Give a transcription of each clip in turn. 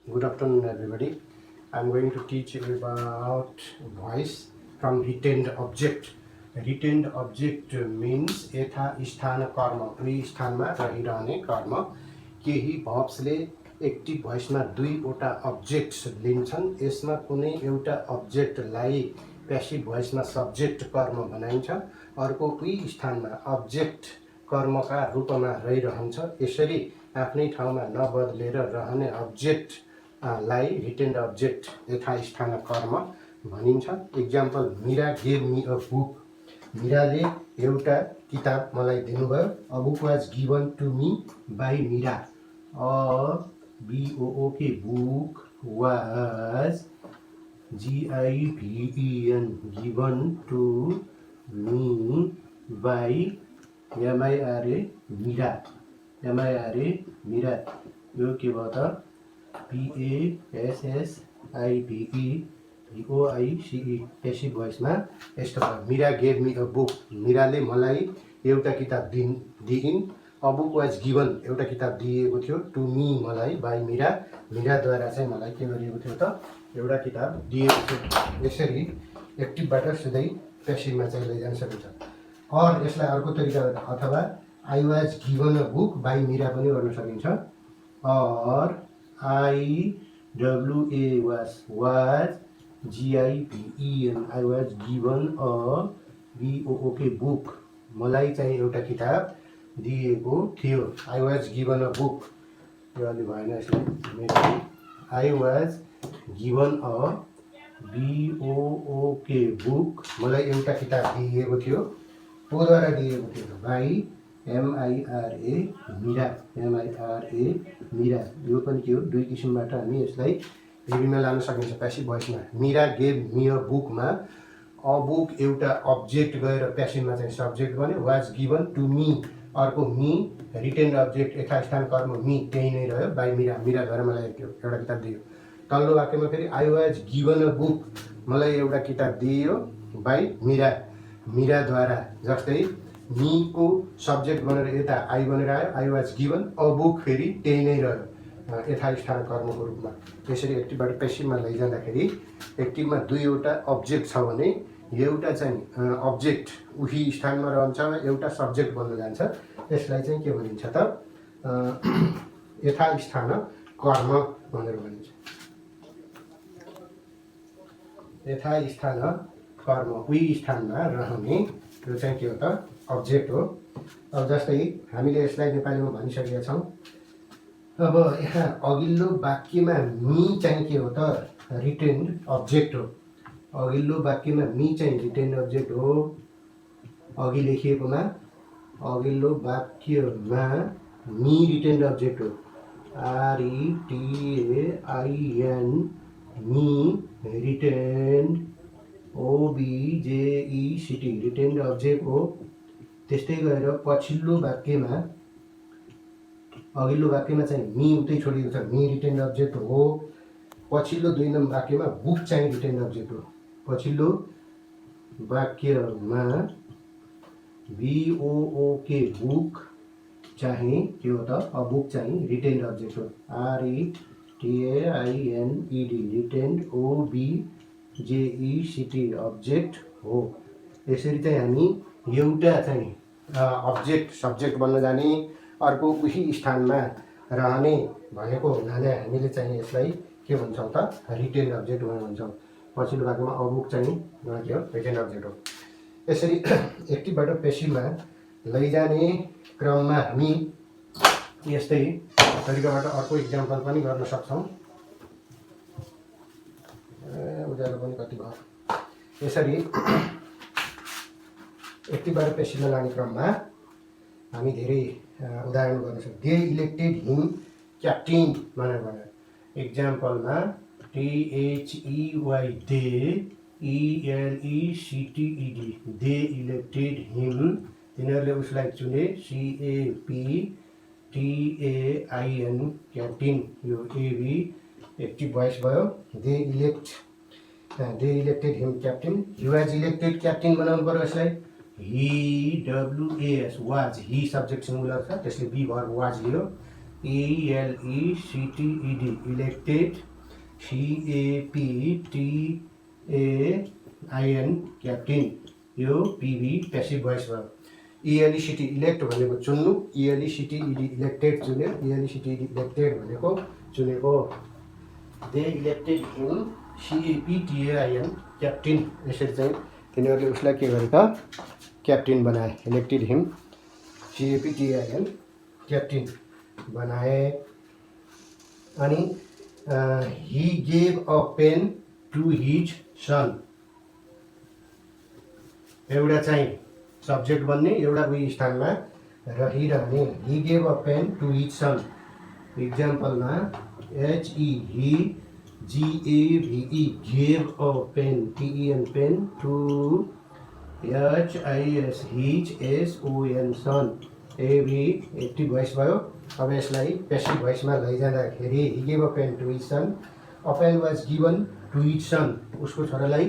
Good afternoon, everybody. I'm going to teach you about voice from retained object. Retained object means यथा स्थान कर्म उही स्थानमा रहिरहने कर्म केही भर्ब्सले एक्टिभ भोइसमा दुईवटा अब्जेक्ट्स लिन्छन् यसमा कुनै एउटा अब्जेक्टलाई प्यासिभ भोइसमा सब्जेक्ट कर्म भनाइन्छ अर्को उही स्थानमा अब्जेक्ट कर्मका रूपमा रहिरहन्छ यसरी आफ्नै ठाउँमा नबदलेर रहने अब्जेक्ट लाई रिटेन्ड अब्जेक्ट यथास्थान कर्म भनिन्छ। Example Mira gave me a book मीराले एउटा किताब मलाई दिनुभयो। A book was given to me by Mira. BOOK book was GIVEN given to me by MIRA Mira Mira यो के भयो त PASSIVE VOICE पेसिभ भोइसमा यस्तो भयो Mira gave me a book मीराले मलाई एउटा किताब दिइन्। अ बुक वाज गिवन एउटा किताब दिएको थियो टु मी मलाई बाई मीराद्वारा चाहिँ मलाई के गरिएको थियो त एउटा किताब दिएको थियो। यसरी एक्टिभबाट सिधै पेसिभमा चाहिँ लैजान सकिन्छ। और यसलाई अर्को तरिका अथवा I was given a book by Meera पनि गर्न सकिन्छ। और IWA was GIVEN I was given a BOOK book मलाई चाहिँ एउटा किताब दिएको थियो। I was given a book यो अलि भएन यसले I was given a BOOK book मलाई एउटा किताब दिएको थियो कोद्वारा दिएको थियो बाई MIRA मीरा यो पनि के हो दुई किसिमबाट हामी यसलाई रिभिङमा लान सकिन्छ प्यासिभ भोइसमा। मीरा गेभ मी अ बुकमा अ बुक एउटा अब्जेक्ट गएर प्यासिभमा चाहिँ सब्जेक्ट बन्यो। वाज गिवन टु मी अर्को मी रिटेन्ड अब्जेक्ट यथास्थान कर्म मी त्यही नै रह्यो बाई मीराद्वारा मलाई एउटा किताब दियो। तल्लो वाक्यमा फेरि I was given a book मलाई एउटा किताब दियो बाई मीराद्वारा जस्तै मी को सब्जेक्ट बनेर यता आई बनेर आयो I was given a book फेरि त्यही नै रह्यो यथास्थान कर्मको रूपमा। त्यसरी एक्टिभबाट पेसिभमा लैजाँदाखेरि एक्टिभमा दुईवटा अब्जेक्ट छ भने एउटा चाहिँ अब्जेक्ट उही स्थानमा रहन्छ एउटा सब्जेक्ट बन्न जान्छ त्यसलाई चाहिँ के भनिन्छ त यथास्थान कर्म भनेर भनिन्छ। यथास्थान कर्म उही स्थानमा रहने यो चाहिँ के हो त अब्जेक्ट हो। अब जस्तै हामीले यसलाई नेपालीमा भनिसकेका छौँ। अब यहाँ अघिल्लो वाक्यमा मी चाहिँ के हो त रिटेन्ड अब्जेक्ट हो। अघिल्लो वाक्यमा मी चाहिँ रिटेन्ड अब्जेक्ट हो। अघि लेखिएकोमा अघिल्लो वाक्यमा मी रिटेन्ड अब्जेक्ट हो RETAIN me retained OBJECT retained object हो। त्यस्तै गरेर पछिल्लो वाक्यमा अघिल्लो वाक्यमा चाहिँ मी उतै छोडिएको छ मी रिटेन्ड अब्जेक्ट हो। पछिल्लो दुई नम्बर वाक्यमा बुक चाहिँ रिटेन्ड अब्जेक्ट हो। पछिल्लो वाक्यमा BOOK बुक चाहिँ के हो त अ बुक चाहिँ रिटेन्ड अब्जेक्ट हो RETAINED रिटेन्ड OBJECT अब्जेक्ट हो। यसरी चाहिँ हामी एउटा चाहिँ अब्जेक्ट सब्जेक्ट बन्न जाने अर्को उही स्थानमा रहने भनेको हुनाले हामीले चाहिँ यसलाई के भन्छौँ त रिटेन्ड अब्जेक्ट भन्छौँ। पछिल्लो वाक्यमा अ बुक चाहिँ के हो रिटेन्ड अब्जेक्ट हो। यसरी एक्टिभबाट पेसिभमा लैजाने क्रममा हामी यस्तै तरिकाबाट अर्को इक्जाम्पल पनि गर्न सक्छौँ। उज्यालो पनि कति भयो। यसरी एक्टिभबाट पेसिभमा लाने क्रममा हामी धेरै उदाहरण गर्न सक्छौँ। दे इलेक्टेड हिम क्याप्टिन भनेर भन्यो। इक्जाम्पलमा THEY they ELECTED they elected him तिनीहरूले उसलाई चुने CAPTAIN क्याप्टिन यो AB एक्टिभ भोइस भयो। They elected him captain he was elected captain बनाउनु पर्यो यसलाई He WAS was he subject singular छ त्यसले बी भर्ब वाज लियो ELECTED elected CAPTAIN क्याप्टिन यो पिभी पेसिभ भोइस भयो। ELECT इलेक्ट भनेको चुन्नु, ELECTED इलेक्टेड चुन्यो, ELECTED इलेक्टेड भनेको चुनेको। They elected him CAPTAIN captain, यसरी चाहिँ तिनीहरूले उसलाई के गरे त क्याप्टिन बनाए। इलेक्टेड हिम CAPTAIN क्याप्टिन बनाए। अनि he gave a pen to his son, एउटा चाहिँ सब्जेक्ट बन्ने, एउटा उही स्थानमा रहिरहने। he gave a pen to his son, इक्जाम्पलमा HE GAVE gave a pen TEN pen to his SON AV active voice भयो। अब यसलाई passive भोइसमा लैजाँदाखेरि he gave a pen to his son, a pen was given to his son, उसको छोरालाई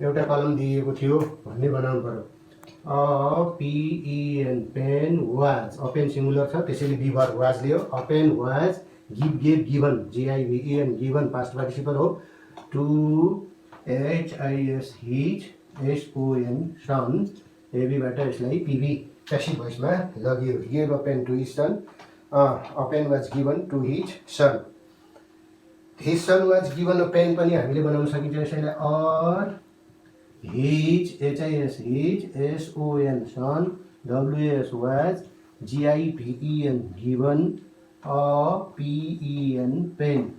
एउटा कलम दिएको थियो भन्ने बनाउनु पर्यो। PEN pen was, a pen singular छ त्यसैले बी भर वाज लियो। A pen was gave given GIVEN given past participle हो टु HIS SON सन एबीबाट यसलाई पिभी पेसिभ भोइसमा लगियो। he gave a pen to his son, a pen was given to his son, his son was given a pen पनि हामीले बनाउन सकिन्छ यसैलाई or his SON son WAS was GIVEN given a PEN pen,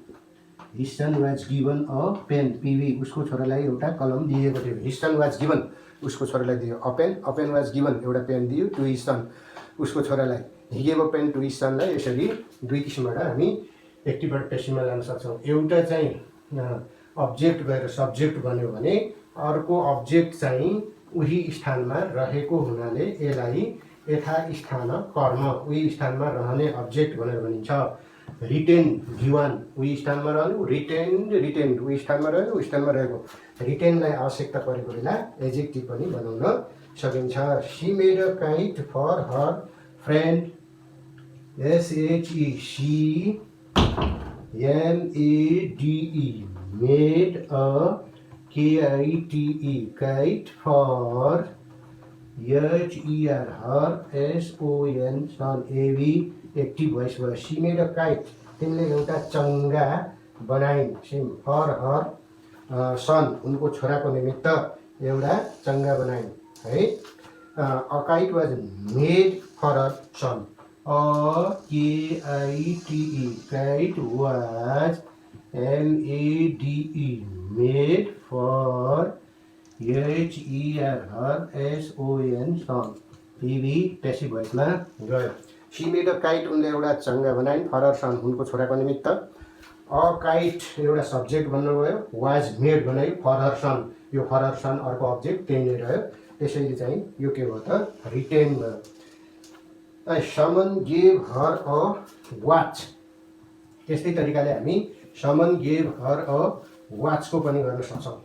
his son was given a pen PV उसको छोरालाई एउटा कलम दिएको थियो। his son was given उसको छोरालाई दियो a pen was given एउटा पेन दियो to his son उसको छोरालाई। he gave a pen to his son लाई यसरी दुई किसिमबाट हामी एक्टिभबाट पेसिभमा लान सक्छौँ। एउटा चाहिँ अब्जेक्ट गएर सब्जेक्ट बन्यो भने अर्को अब्जेक्ट चाहिँ उही स्थानमा रहेको हुनाले यसलाई यथास्थान कर्म उही स्थानमा रहने अब्जेक्ट भनेर भनिन्छ। रिटेन गिवन उही स्थानमा रहनु, रिटेन्ड उही स्थानमा रहनु, उही स्थानमा रहेको। रिटेनलाई आवश्यकता परेको बेला एजेक्टिभ पनि बनाउन सकिन्छ। She made a kite for her friend SHECMADE made a KITE kite for HER her SON son AV active voice भयो। सी मेड अ काइट तिमीले एउटा चङ्गा बनाइन् सेम फर हर सन उनको छोराको निमित्त एउटा चङ्गा बनाइन् है। A kite was made for her son, KITE kite was MADE made for HER her SON son PV passive भोइसमा गयो। सी मेड अ काइट उनले एउटा चङ्गा बनाइन् फर हर सन उनको छोराको निमित्त। अ काइट एउटा सब्जेक्ट बन्नुभयो, वाज मेड बनायो फर हर सन, यो फर हर सन अर्को अब्जेक्ट त्यही नै रह्यो त्यसैले चाहिँ यो के भयो त रिटेन भयो। समन गेभ हर अ वाच, त्यस्तै तरिकाले हामी समन गेभ हर अ वाचको पनि गर्न सक्छौँ।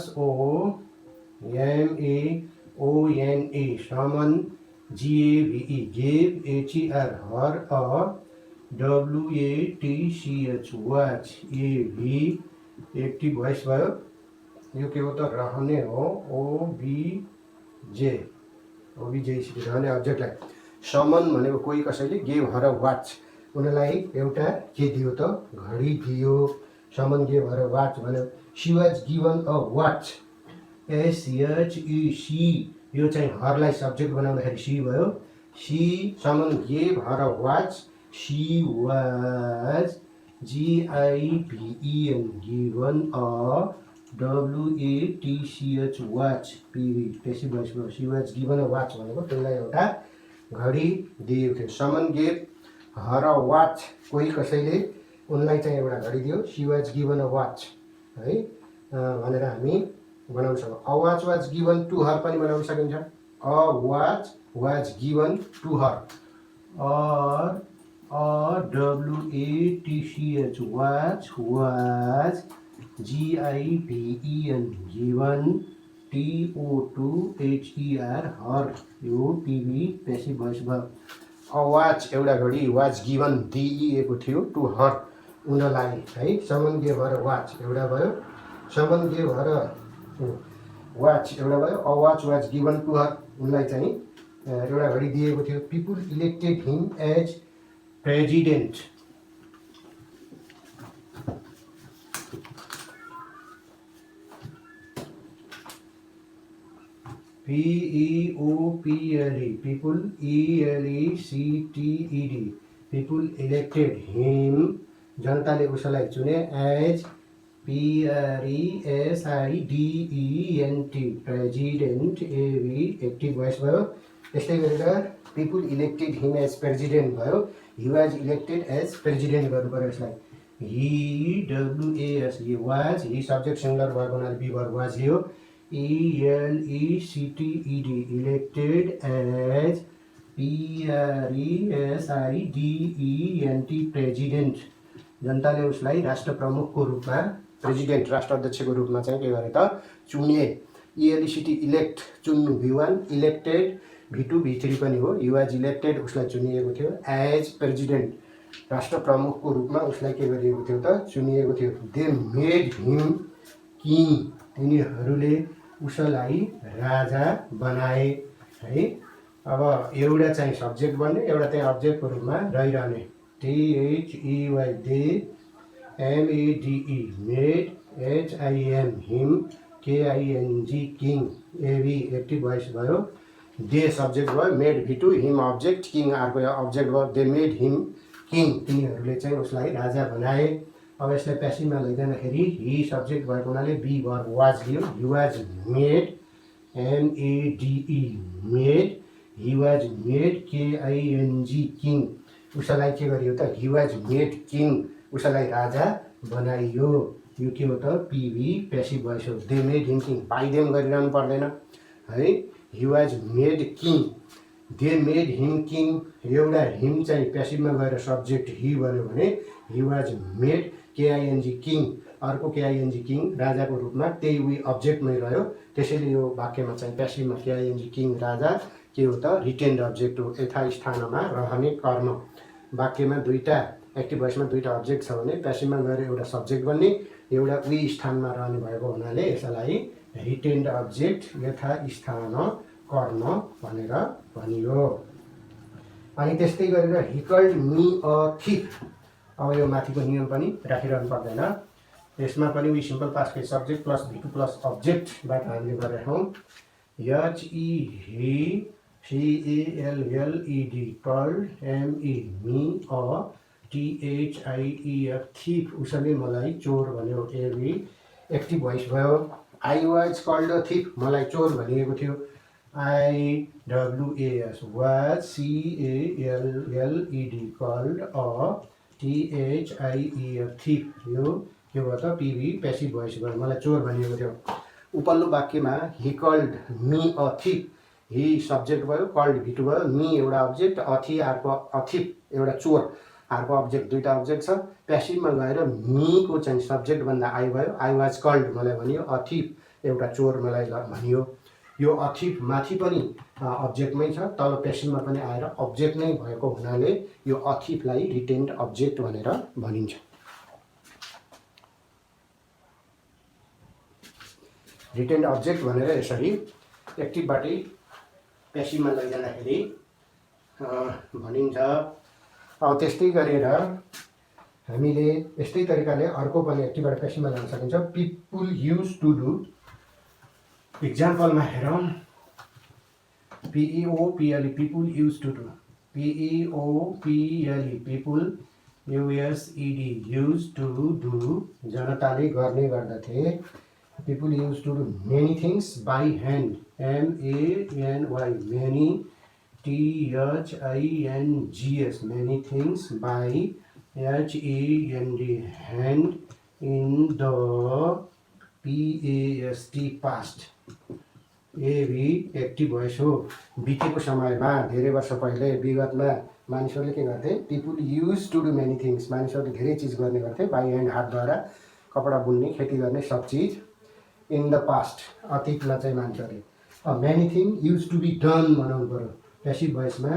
SOMAONE someone GAVE gave HER her a WATCH watch AV active voice भयो। यो के हो त रहने हो ओबिजे रहने अब्जेक्टलाई। समन भनेको कोही कसैले गेभ हर अ वाच उनीलाई एउटा के दियो त घडी दियो। Someone gave her a watch भन्यो। She was given a watch SHEC यो चाहिँ हरलाई सब्जेक्ट बनाउँदाखेरि सी भयो। She someone gave her a watch she was GIVEN given a WATCH watch PV passive voice भयो। She was given a watch भनेको त्यसलाई एउटा घडी दिएको थियो। Someone gave her a watch कोही कसैले उनलाई चाहिँ एउटा घडी दियो। She was given a watch है भनेर हामी बनाउन सक्छौँ। A watch was given to her पनि बनाउन सकिन्छ। A watch was given to her or WATCH watch was GIVEN given TO2HER her यो पिभी पेसिभ भोइस भयो। अ वाच एउटा घडी वाच गिभन दिइएको थियो टु हर उनलाई है। समन गेभ हर वाच एउटा भयो, समन गेभ हर वाच एउटा भयो, a watch was given to her उनलाई चाहिँ एउटा घडी दिएको थियो। People elected him as president. PEOPLE people ELECTED people elected him जनताले उसलाई चुने as PRESIDENT president AV active voice भयो। त्यस्तै गरेर people elected him as president भयो, he was elected as president गर्नु पर्यो यसलाई। He WAS he was, he subject singular भएको हुनाले बी भर्ब वाज लियो। ELECTED elected as PRESIDENT president जनताले उसलाई राष्ट्र प्रमुखको रूपमा प्रेजिडेन्ट राष्ट्राध्यक्षको रूपमा चाहिँ के गरे त चुने। ELECT इलेक्ट चुन्नु V1, इलेक्टेड V2 V3 पनि हो। हि वाज इलेक्टेड उसलाई चुनिएको थियो, एज प्रेजिडेन्ट राष्ट्र प्रमुखको रूपमा उसलाई के गरिएको थियो त चुनिएको थियो। दे मेड हिम किङ तिनीहरूले उसलाई राजा बनाए है। अब एउटा चाहिँ सब्जेक्ट बन्ने, एउटा चाहिँ अब्जेक्टको रूपमा रहिरहने। THEY they, MADE made, HIM him, KING king AV active voice भयो। दे सब्जेक्ट भयो, मेड V2 हिम अब्जेक्ट, किङ अर्को अब्जेक्ट भयो। दे मेड हिम किङ तिनीहरूले चाहिँ उसलाई राजा बनाए। अब यसलाई प्यासिभमा लैजाँदाखेरि हि सब्जेक्ट भएको हुनाले be verb was Leo. He was made MADE made, he was made KING king उसलाई के गरियो त हि वाज मेड किङ उसलाई राजा बनाइयो। यो के हो त पिभी प्यासिभ भोइस हो। They made him king by them गरिरहनु पर्दैन है। He was made king, they made him king एउटा हिम चाहिँ प्यासिभमा गएर सब्जेक्ट हि बन्यो भने he was made KING king अर्को KING किङ राजाको रूपमा त्यही उही अब्जेक्टमै रह्यो। त्यसैले यो वाक्यमा चाहिँ प्यासिभमा KING किङ राजा के हो त रिटेन्ड अब्जेक्ट हो, यथास्थानमा रहने कर्म। वाक्यमा दुईवटा एक्टिभ भोइसमा दुईवटा अब्जेक्ट छ भने प्यासिभमा गएर एउटा सब्जेक्ट बन्ने, एउटा उही स्थानमा रहने भएको हुनाले यसलाई रिटेन्ड अब्जेक्ट यथास्थान कर्म भनेर भनियो। अनि त्यस्तै गरेर he called me a thief. अब यो माथिको नियम पनि राखिरहनु पर्दैन। यसमा पनि उही simple past case subject plus V2 plus अब्जेक्टबाट हामीले गरेका छौँ। HECALLED called ME me a THIEF thief उसले मलाई चोर भन्यो, एभी एक्टिभ भोइस भयो। I was called a thief मलाई चोर भनिएको थियो। IWAS was CALLED called a THIEF thief यो के भयो त पिभी प्यासिभ भोइस भयो, मलाई चोर भनिएको थियो। उपल्लो वाक्यमा he called me a thief, he subject भयो, कल्ड V2 भयो, मी एउटा अब्जेक्ट, अथि अर्को अथिफ एउटा चोर अर्को अब्जेक्ट, दुईवटा अब्जेक्ट छ। प्यासिभमा गएर मीको चाहिँ सब्जेक्ट भन्दा आई भयो। आई वाज कल्ड मलाई भनियो, अथिफ एउटा चोर मलाई भनियो। यो अथिफ माथि पनि अब्जेक्टमै छ, तल प्यासिभमा पनि आएर अब्जेक्ट नै भएको हुनाले यो अथिफलाई रिटेन्ड अब्जेक्ट भनेर भनिन्छ। रिटेन्ड अब्जेक्ट भनेर यसरी एक्टिभबाटै प्यासिभमा लैजाँदाखेरि भनिन्छ। अब त्यस्तै गरेर हामीले यस्तै तरिकाले अर्को पनि एक्टिभबाट प्यासिभमा ल्याउन सकिन्छ। पिपुल युज टु डु इक्जाम्पलमा हेरौँ। PEOPLE people use to do, PEOPLE people USED use to do जनताले गर्ने गर्दथे। People use to do many things by hand, MANY many, THINGS many things by HAND hand in the PAST past AV active voice हो। बितेको समयमा धेरै वर्ष पहिले विगतमा मानिसहरूले के गर्थे, people use to do many things मानिसहरूले धेरै चिज गर्ने गर्थे बाई ह्यान्ड हातद्वारा, कपडा बुन्ने, खेती गर्ने सब चिज। इन द पास्ट अतीतमा चाहिँ मान्छेहरूले many thing use to be done बनाउनु पऱ्यो। प्यासिभ भोइसमा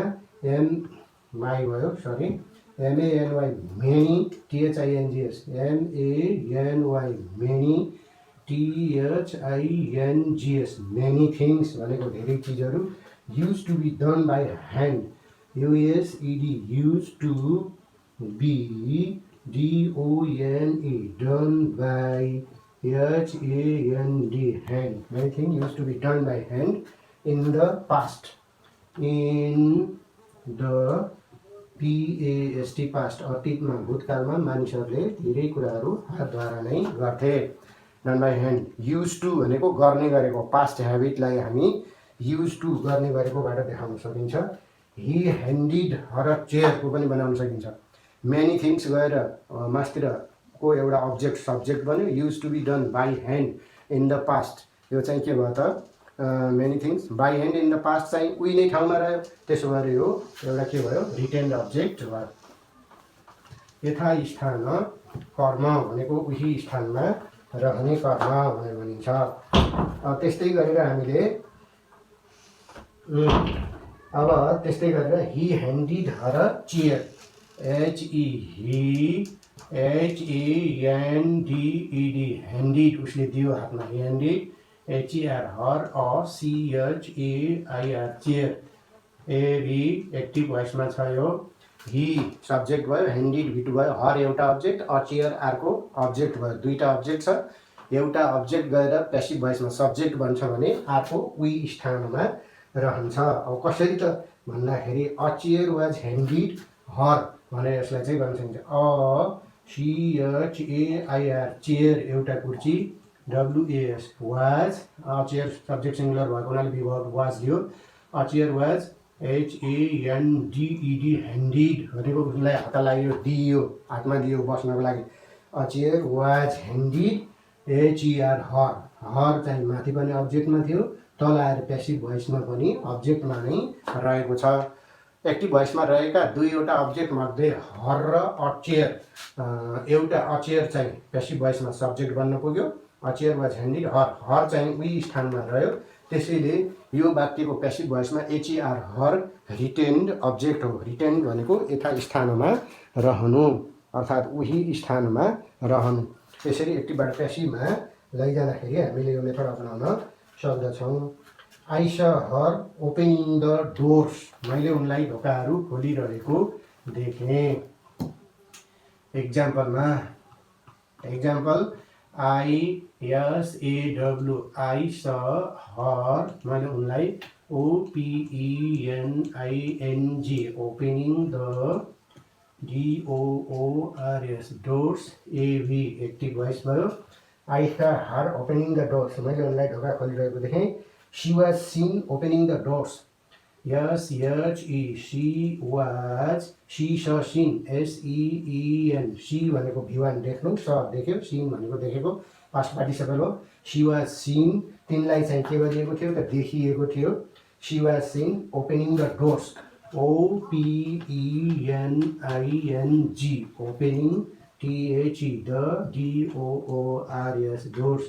माई भयो सरी MANY many THINGS MANY many THINGS many things भनेको धेरै चिजहरू use to be done by hand USED use to be DONE done by HAND hand many things used to be done by hand in the past in the PAST past अतीतमा भूतकालमा मानिसहरूले धेरै कुराहरू हातद्वारा नै गर्थे done by hand use to भनेको गर्ने गरेको पास्ट ह्याबिटलाई हामी युज टु गर्ने गरेकोबाट देखाउन सकिन्छ हि ह्यान्डिड हर चेयरको पनि बनाउन सकिन्छ मेनी थिङ्स गएर मास्तिरको एउटा अब्जेक्ट सब्जेक्ट बन्यो use to be done by hand in the past यो चाहिँ के भयो त many things by hand in the past चाहिँ उही नै ठाउँमा रह्यो त्यसो गरे यो एउटा के भयो रिटेन्ड अब्जेक्ट भयो यथास्थान कर्म भनेको उही स्थानमा रहने कर्म भनेर भनिन्छ त्यस्तै गरेर हामीले अब त्यस्तै गरेर हि ह्यान्डिड हर चेयर HEHANDED ह्यान्डिड उसले दियो हातमा ह्यान्डिड HER हर CHAIR चेयर एभी एक्टिभ भोइसमा छ यो हि सब्जेक्ट भयो ह्यान्डिड भिटु भयो हर एउटा अब्जेक्ट चेयर अर्को अब्जेक्ट भयो दुईवटा अब्जेक्ट छ एउटा अब्जेक्ट गएर प्यासिभ भोइसमा सब्जेक्ट बन्छ भने अर्को उही स्थानमा रहन्छ अब कसरी त भन्दाखेरि चेयर वाज ह्यान्डिड हर भनेर यसलाई चाहिँ भन्न सकिन्छ CHAIR चेयर एउटा कुर्ची WAS was chair subject singular भएको हुनाले विभाग was Leo chair was HANDED ह्यान्डिड भनेको उसलाई हात लाग्यो दियो हातमा दियो बस्नको लागि चेयर वाज ह्यान्डिड HER हर चाहिँ माथि पनि अब्जेक्टमा थियो तल आएर प्यासिभ भोइसमा पनि अब्जेक्टमा नै रहेको छ एक्टिभ भोइसमा रहेका दुईवटा अब्जेक्ट मध्ये हर र चेयर एउटा चेयर चाहिँ प्यासिभ भोइसमा सब्जेक्ट बन्न पुग्यो चेयर वाज ह्यान्डिड हर चाहिँ उही स्थानमा रह्यो त्यसैले यो वाक्यको प्यासिभ भोइसमा HER हर रिटेन्ड अब्जेक्ट हो रिटेन्ड भनेको यथास्थानमा रहनु अर्थात् उही स्थानमा रहनु त्यसरी एक्टिभबाट प्यासिभमा लैजाँदाखेरि हामीले यो मेथड अपनाउन सक्दछौँ आई स हर ओपनिङ द डोर्स मैले उनलाई ढोकाहरू खोलिरहेको देखेँ एक्जाम्पलमा एक्जाम्पल ISAW आई स हर मैले उनलाई OPENING ओपनिङ द DOORS डोर्स AV एक्टिभ भोइस भयो आई स हर ओपनिङ द डोर्स मैले उनलाई ढोका खोलिरहेको देखेँ she was scene opening the डोर्स SHE सी वाज सी स सिन SEEN सी भनेको भिवान देख्नु स देख्यो सिन भनेको देखेको पास्ट पार्टिसिपल हो सी वाज सिन तिनलाई चाहिँ के गरिएको थियो त देखिएको थियो she was scene opening the डोर्स OPENING opening THE the DOORS डोर्स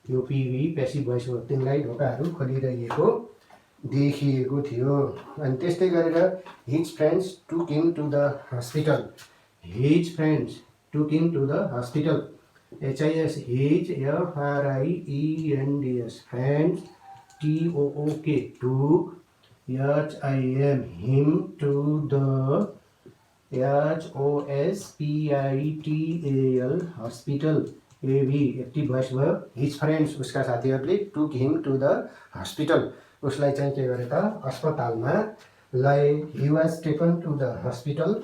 यो PV प्यासिभ भोइस हो तिनलाई ढोकाहरू खोलिरहेको देखिएको थियो अनि त्यस्तै गरेर his friends took him to the hospital his friends took him to the hospital HIS his FRIENDS friends TOOK took HIM him to the HOSPITAL hospital AV active voice भयो his friends उसका साथीहरूले took him to the hospital उसलाई चाहिँ के गरे त अस्पतालमा लए he was taken to the hospital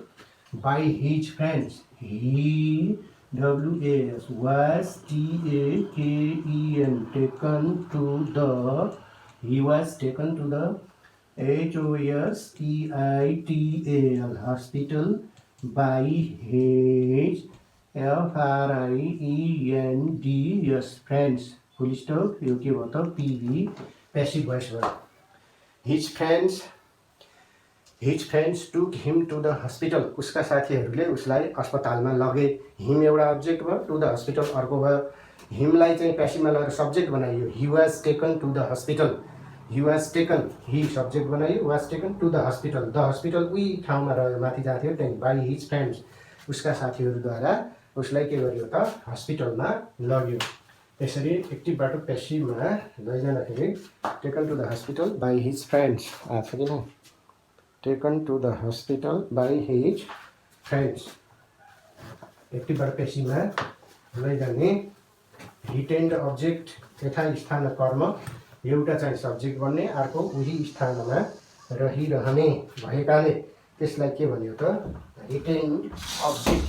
by his friends he WAS was TAKEN taken to the he was taken to the HOSPITAL hospital by his FRIENDS friends full stop यो के भयो त PV प्यासिभ भोइस भयो his friends took him to the hospital उसका साथीहरूले उसलाई अस्पतालमा लगे हिम एउटा अब्जेक्ट भयो टु द हस्पिटल अर्को भयो हिमलाई चाहिँ प्यासिभमा लगेर सब्जेक्ट बनाइयो he was taken to the hospital he was taken, he subject बनायो, was taken to the hospital, the hospital उही ठाउँमा रह्यो, माथि जहाँ थियो त्यहीँ, बाई हिज फ्रेन्ड्स, उसका साथीहरूद्वारा उसलाई के गर्यो त हस्पिटलमा लग्यो। त्यसरी एक्टिभबाट पेसिभमा लैजाँदाखेरि taken to the hospital by his friends आएको छ किन, taken to the hospital by his friends, एक्टिभबाट पेसिभमा लैजाने। रिटेन्ड अब्जेक्ट यथास्थान कर्म, एउटा चाहिँ सब्जेक्ट बन्ने, अर्को उही स्थानमा रहिरहने भएकाले त्यसलाई के भन्यो त रिटेन्ड अब्जेक्ट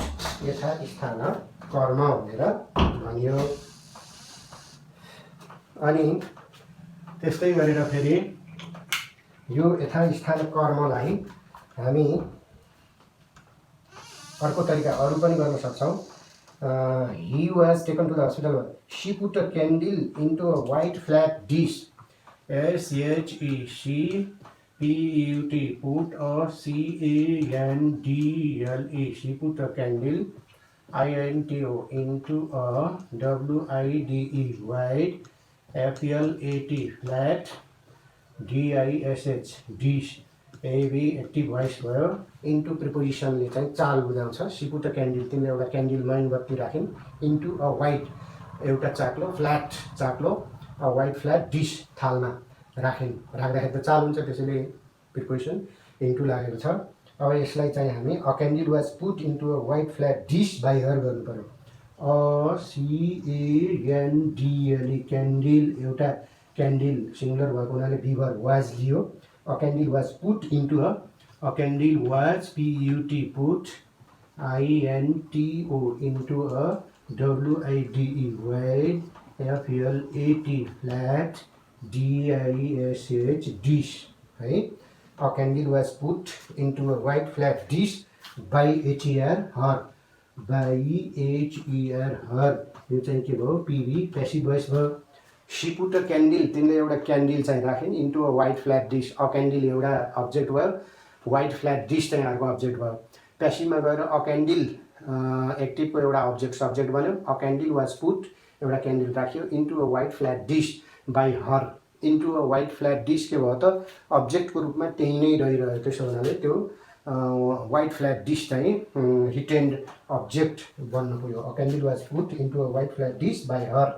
यथास्थान कर्म भनेर भनियो। अनि त्यस्तै गरेर फेरि यो यथास्थान कर्मलाई हामी अर्को तरिका अरू पनि गर्न सक्छौँ। He was taken to the hospital. She put a candle into a white flat dish. SHECPUT, put a CANDLE. She put a candle INTO into a WIDE white FLAT flat DISH dish. AV active voice भयो। Into प्रिपोजिसनले चाहिँ चाल बुझाउँछ। सिपुट candle, तिमीले एउटा candle मोमबत्ती राख्यौ, into a white एउटा चाक्लो flat चाक्लो white flat dish थालमा राख्यौँ, राख्दाखेरि त चाल हुन्छ, त्यसैले प्रिपोजिसन इन्टु लागेको छ। अब यसलाई चाहिँ हामी a candle was put into a white flat dish by her गर्नु पर्यो। CANDLE क्यान्डल एउटा क्यान्डल सिङ्गुलर भएको हुनाले बिभर वाज लियो। A candle was put into a candle was PUT put INTO into a WIDE wide FLAT flat DISH dish है। A candle was put into a white flat dish by HER her, by HER her, यो चाहिँ के भयो PV passive voice भयो। She put a candle, तिमीले एउटा candle चाहिँ राख्यौ into a white flat dish, a candle एउटा अब्जेक्ट भयो, वाइट फ्ल्याट डिस चाहिँ अर्को अब्जेक्ट भयो। पेसिभमा गएर अ क्यान्डल एक्टिभको एउटा अब्जेक्ट सब्जेक्ट बन्यो। अ क्यान्डल वाज पुट एउटा क्यान्डल राख्यो into a white flat dish by her, into a white flat dish के भयो त अब्जेक्टको रूपमा त्यही नै रहिरह्यो, त्यसो हुनाले त्यो वाइट फ्ल्याट डिस चाहिँ रिटेन्ड अब्जेक्ट बन्न पुग्यो। A candle was put into a white flat dish by her.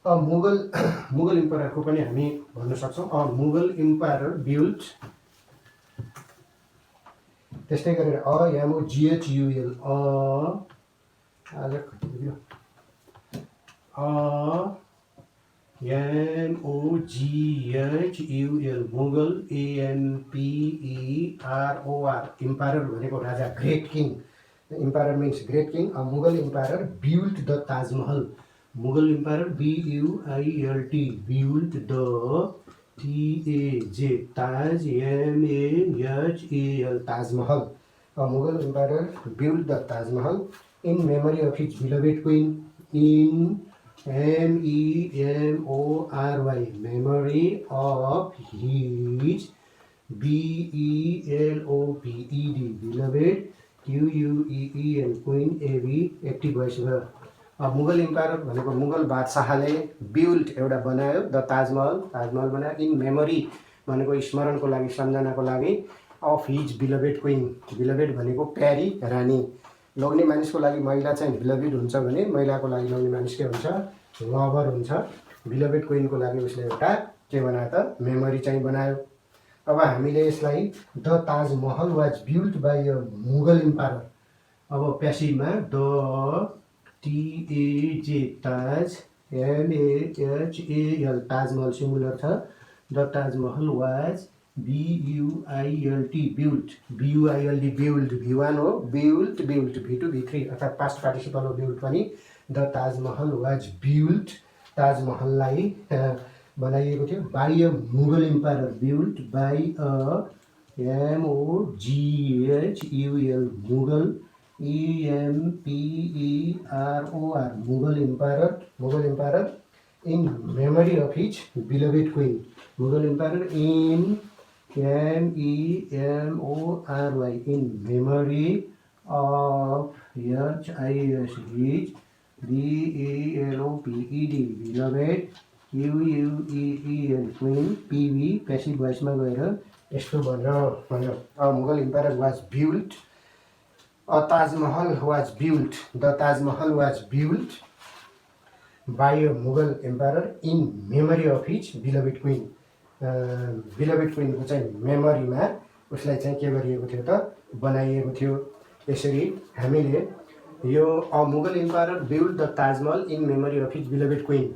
Mughal इम्पायरको पनि हामी भन्न सक्छौँ। मुगल इम्पायर बिल्ट, त्यस्तै गरेर MOGHUL MOGHUL Mughal AMPEROR, empire भनेको राजा, great king, empire means great king. Mughal empire built the Taj Mahal, Mughal empire BUILT built the TAJ Taj MAHAL Taj Mahal. Mughal empire built the Taj Mahal in memory of his beloved queen, in MEMORY memory of his BELOVED beloved QUEEN queen AB active voice भयो। Mughal empire भनेको Mughal बादशाहले built एउटा बनायो the Taj Mahal, Taj Mahal बनायो in memory भनेको स्मरणको लागि, सम्झनाको लागि of his बिलभेड queen, बिलभेड भनेको प्यारी रानी। लोग्ने मानिसको लागि महिला चाहिँ बिलभेड हुन्छ भने महिलाको लागि लोग्ने मानिस के हुन्छ लभर हुन्छ। बिलभेड क्विनको लागि उसले एउटा के बनायो त मेमोरी चाहिँ बनायो। अब हामीले यसलाई the Taj Mahal was built by a Mughal empire, अब पेसिभमा the TAJ Taj MAHAL Taj Mahal singular छ। The Taj Mahal was BUILT built, BUILD build V1 हो, बिल्ट बिल्ट V2 V3 अर्थात् पास्ट पार्टिसिपल हो बिल्ट पनि। द ताजमहल वाज बिल्ट, ताजमहललाई बनाइएको थियो by a Mughal empire, built by a MOGHUL Mughal EMPEROR Mughal empire, Mughal empire in memory of his बिलभेड queen, Mughal empire in MEMORY in memory of HIS his BELOVED beloved युयुई queen PV passive भोइसमा गएर यस्तो भन्यो Mughal empire was built a Taj Mahal was built the Taj Mahal was built by a Mughal empire in memory of his बिलभेड queen. बिलभेड क्वीनको चाहिँ मेमोरीमा उसलाई चाहिँ के गरिएको थियो त, बनाइएको थियो। यसरी हामीले यो a Mughal empire build the Taj Mahal in memory of his बिलभेड queen,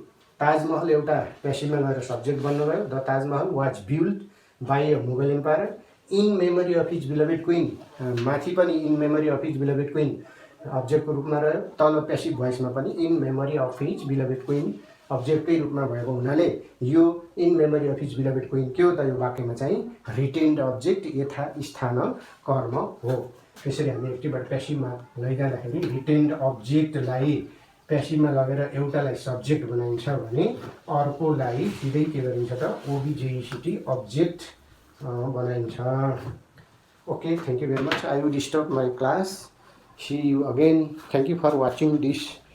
Taj Mahal एउटा पेसिभमा गएर सब्जेक्ट बन्नुभयो। The Taj Mahal was build by a Mughal empire in memory of his बिलभेड queen, माथि पनि in memory of his बिलभेड queen अब्जेक्टको रूपमा रह्यो, तल पेसिभ भोइसमा पनि in memory of his बिलभेड queen अब्जेक्टकै रूपमा भएको हुनाले यो in memory of his बिलभेड queen के हो त, यो वाक्यमा चाहिँ रिटेन्ड अब्जेक्ट यथास्थान कर्म हो। त्यसरी हामी एक्टिभबाट पेसिभमा लैजाँदाखेरि रिटेन्ड अब्जेक्टलाई पेसिभमा लगेर एउटालाई सब्जेक्ट बनाइन्छ भने अर्कोलाई सिधै के गरिन्छ त, ओबिजेइसिटी अब्जेक्ट बनाइन्छ। Okay, thank you very much. I would stop my class. See you again. Thank you for watching this